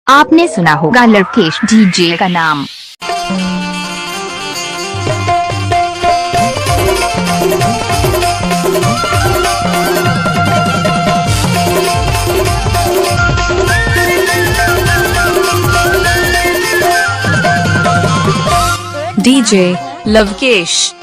आपने सुना होगा लवकेश डीजे का नाम। डीजे लवकेश।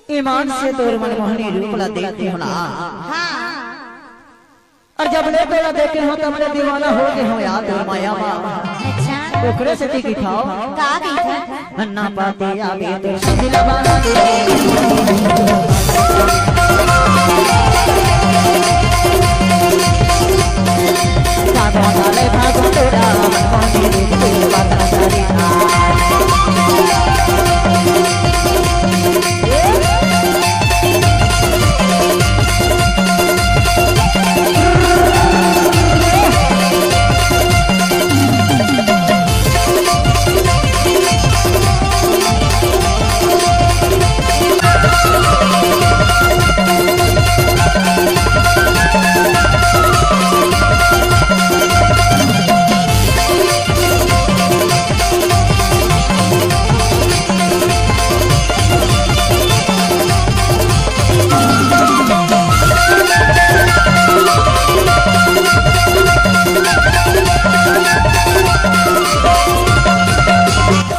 ईमान से तोर मनमोहनी रूप ला देखते हो ना। और जब ले तोरा देखे हो तब ले दीवाना हो गए हो याद माया बाबा। अच्छा ओकरे से ती खाओ का गई अन्ना पाती आवे तो सदिला बाना दे साधा वाले भाग तोरा मनमोहनी रूप तेरी बात सारी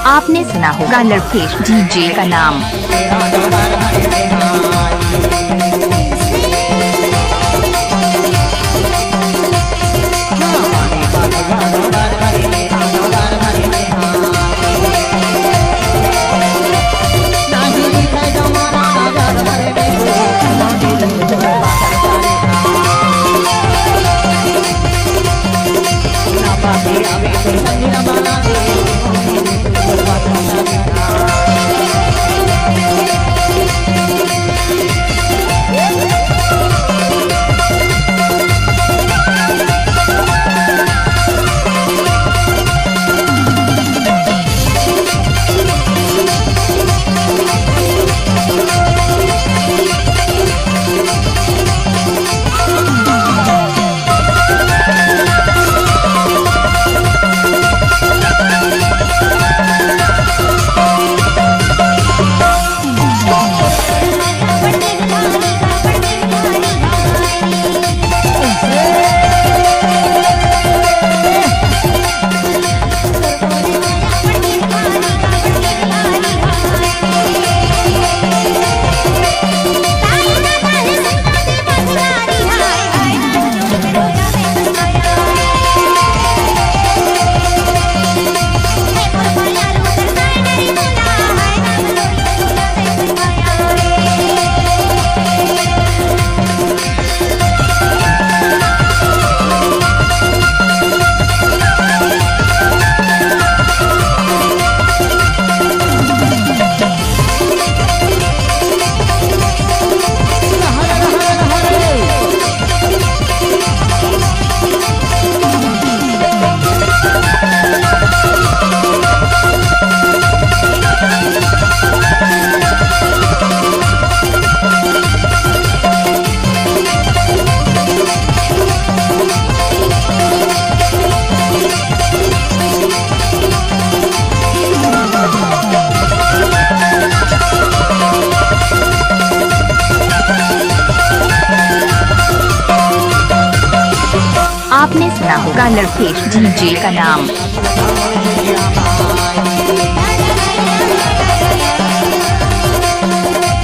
आपने सुना होगा लवकेश डीजे का नाम। आपने सुना होगा लवकेश डीजे का नाम।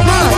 हाँ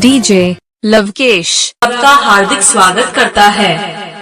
डीजे लवकेश आपका हार्दिक स्वागत करता है।